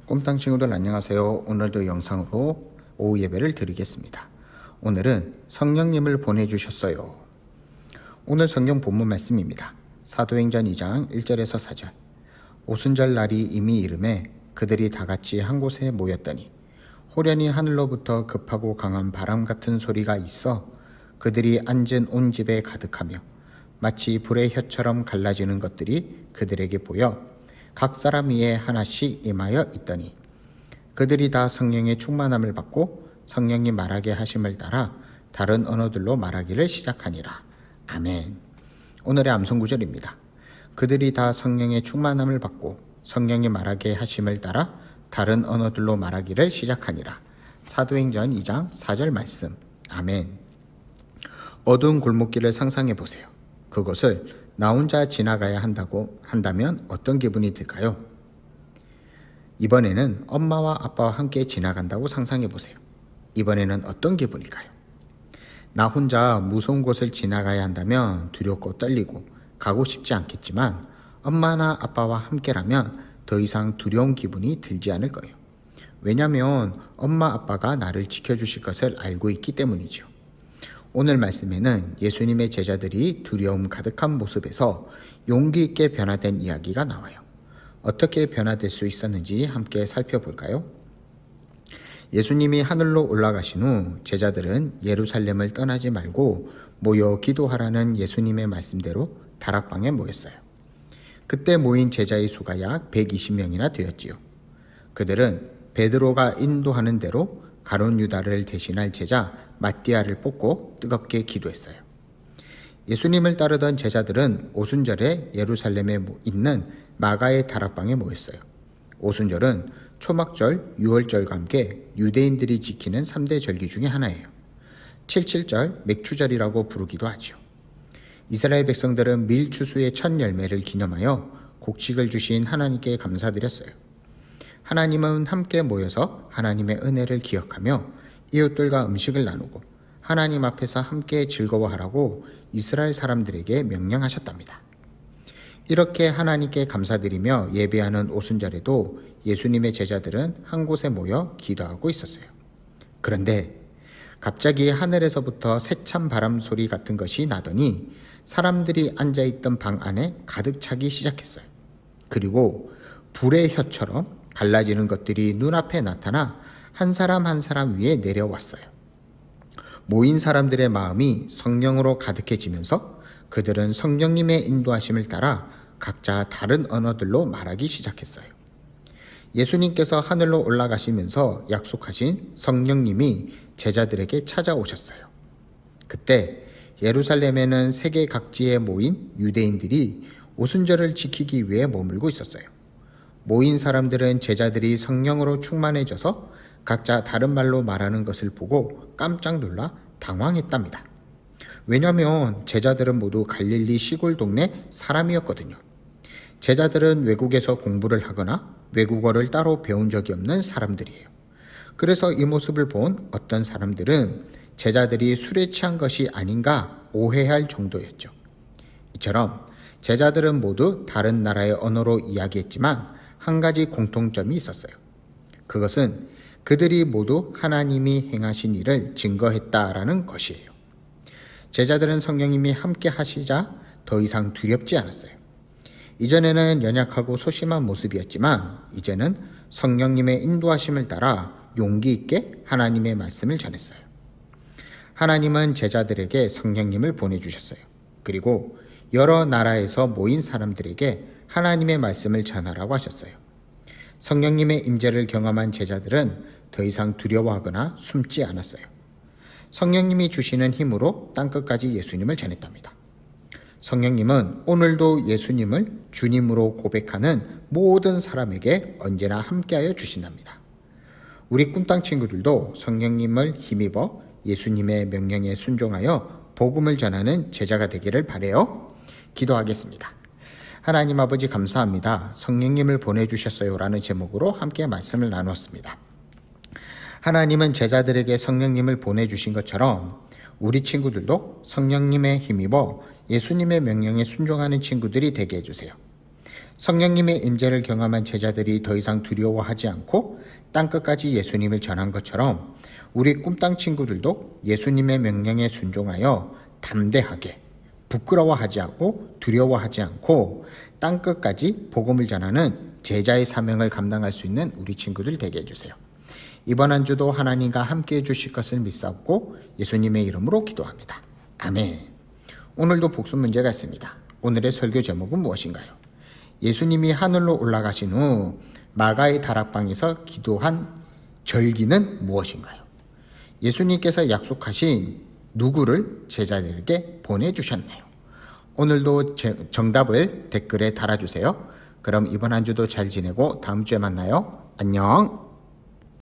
꼼땅 친구들 안녕하세요. 오늘도 영상으로 오후 예배를 드리겠습니다. 오늘은 성령님을 보내주셨어요. 오늘 성경 본문 말씀입니다. 사도행전 2장 1절에서 4절. 오순절 날이 이미 이름에 그들이 다 같이 한 곳에 모였더니 호련히 하늘로부터 급하고 강한 바람 같은 소리가 있어 그들이 앉은 온 집에 가득하며 마치 불의 혀처럼 갈라지는 것들이 그들에게 보여 각 사람 위에 하나씩 임하여 있더니 그들이 다 성령의 충만함을 받고 성령이 말하게 하심을 따라 다른 언어들로 말하기를 시작하니라. 아멘. 오늘의 암송 구절입니다. 그들이 다 성령의 충만함을 받고 성령이 말하게 하심을 따라 다른 언어들로 말하기를 시작하니라. 사도행전 2장 4절 말씀. 아멘. 어두운 골목길을 상상해 보세요. 그것을 나 혼자 지나가야 한다면 어떤 기분이 들까요? 이번에는 엄마와 아빠와 함께 지나간다고 상상해 보세요. 이번에는 어떤 기분일까요? 나 혼자 무서운 곳을 지나가야 한다면 두렵고 떨리고 가고 싶지 않겠지만 엄마나 아빠와 함께라면 더 이상 두려운 기분이 들지 않을 거예요. 왜냐하면 엄마 아빠가 나를 지켜주실 것을 알고 있기 때문이죠. 오늘 말씀에는 예수님의 제자들이 두려움 가득한 모습에서 용기 있게 변화된 이야기가 나와요. 어떻게 변화될 수 있었는지 함께 살펴볼까요? 예수님이 하늘로 올라가신 후 제자들은 예루살렘을 떠나지 말고 모여 기도하라는 예수님의 말씀대로 다락방에 모였어요. 그때 모인 제자의 수가 약 120명이나 되었지요. 그들은 베드로가 인도하는 대로 가룟 유다를 대신할 제자 마띠아를 뽑고 뜨겁게 기도했어요. 예수님을 따르던 제자들은 오순절에 예루살렘에 있는 마가의 다락방에 모였어요. 오순절은 초막절, 유월절과 함께 유대인들이 지키는 3대 절기 중에 하나예요. 77절, 맥추절이라고 부르기도 하죠. 이스라엘 백성들은 밀 추수의 첫 열매를 기념하여 곡식을 주신 하나님께 감사드렸어요. 하나님은 함께 모여서 하나님의 은혜를 기억하며 이웃들과 음식을 나누고 하나님 앞에서 함께 즐거워하라고 이스라엘 사람들에게 명령하셨답니다. 이렇게 하나님께 감사드리며 예배하는 오순절에도 예수님의 제자들은 한 곳에 모여 기도하고 있었어요. 그런데 갑자기 하늘에서부터 세찬 바람 소리 같은 것이 나더니 사람들이 앉아있던 방 안에 가득 차기 시작했어요. 그리고 불의 혀처럼 갈라지는 것들이 눈앞에 나타나 한 사람 한 사람 위에 내려왔어요. 모인 사람들의 마음이 성령으로 가득해지면서 그들은 성령님의 인도하심을 따라 각자 다른 언어들로 말하기 시작했어요. 예수님께서 하늘로 올라가시면서 약속하신 성령님이 제자들에게 찾아오셨어요. 그때 예루살렘에는 세계 각지에 모인 유대인들이 오순절을 지키기 위해 머물고 있었어요. 모인 사람들은 제자들이 성령으로 충만해져서 각자 다른 말로 말하는 것을 보고 깜짝 놀라 당황했답니다. 왜냐하면 제자들은 모두 갈릴리 시골 동네 사람이었거든요. 제자들은 외국에서 공부를 하거나 외국어를 따로 배운 적이 없는 사람들이에요. 그래서 이 모습을 본 어떤 사람들은 제자들이 술에 취한 것이 아닌가 오해할 정도였죠. 이처럼 제자들은 모두 다른 나라의 언어로 이야기했지만 한 가지 공통점이 있었어요. 그것은 그들이 모두 하나님이 행하신 일을 증거했다라는 것이에요. 제자들은 성령님이 함께 하시자 더 이상 두렵지 않았어요. 이전에는 연약하고 소심한 모습이었지만 이제는 성령님의 인도하심을 따라 용기 있게 하나님의 말씀을 전했어요. 하나님은 제자들에게 성령님을 보내주셨어요. 그리고 여러 나라에서 모인 사람들에게 하나님의 말씀을 전하라고 하셨어요. 성령님의 임재를 경험한 제자들은 더 이상 두려워하거나 숨지 않았어요. 성령님이 주시는 힘으로 땅끝까지 예수님을 전했답니다. 성령님은 오늘도 예수님을 주님으로 고백하는 모든 사람에게 언제나 함께하여 주신답니다. 우리 꿈땅 친구들도 성령님을 힘입어 예수님의 명령에 순종하여 복음을 전하는 제자가 되기를 바라요. 기도하겠습니다. 하나님 아버지 감사합니다. 성령님을 보내주셨어요 라는 제목으로 함께 말씀을 나누었습니다. 하나님은 제자들에게 성령님을 보내주신 것처럼 우리 친구들도 성령님에 힘입어 예수님의 명령에 순종하는 친구들이 되게 해주세요. 성령님의 임재를 경험한 제자들이 더 이상 두려워하지 않고 땅끝까지 예수님을 전한 것처럼 우리 꿈땅 친구들도 예수님의 명령에 순종하여 담대하게 부끄러워하지 않고 두려워하지 않고 땅끝까지 복음을 전하는 제자의 사명을 감당할 수 있는 우리 친구들 되게 해주세요. 이번 한 주도 하나님과 함께해 주실 것을 믿사옵고 예수님의 이름으로 기도합니다. 아멘. 오늘도 복습 문제가 있습니다. 오늘의 설교 제목은 무엇인가요? 예수님이 하늘로 올라가신 후 마가의 다락방에서 기도한 절기는 무엇인가요? 예수님께서 약속하신 누구를 제자들에게 보내주셨나요? 오늘도 정답을 댓글에 달아주세요. 그럼 이번 한 주도 잘 지내고 다음 주에 만나요. 안녕.